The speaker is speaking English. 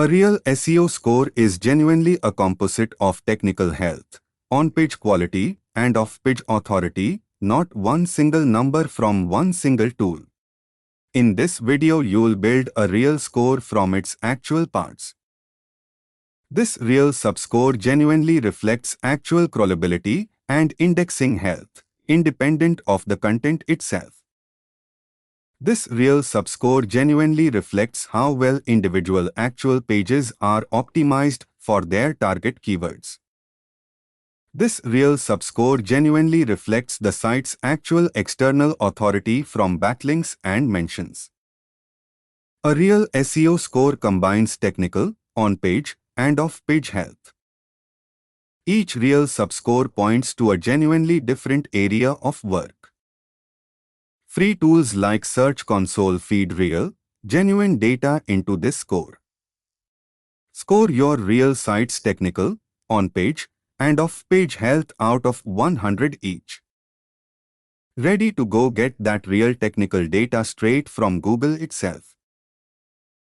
A real SEO score is genuinely a composite of technical health, on-page quality, and off-page authority, not one single number from one single tool. In this video, you'll build a real score from its actual parts. This real subscore genuinely reflects actual crawlability and indexing health, independent of the content itself. This real subscore genuinely reflects how well individual actual pages are optimized for their target keywords. This real subscore genuinely reflects the site's actual external authority from backlinks and mentions. A real SEO score combines technical, on-page, and off-page health. Each real subscore points to a genuinely different area of work. Free tools like Search Console feed real, genuine data into this score. Score your real site's technical, on-page, and off-page health out of 100 each. Ready to go get that real technical data straight from Google itself.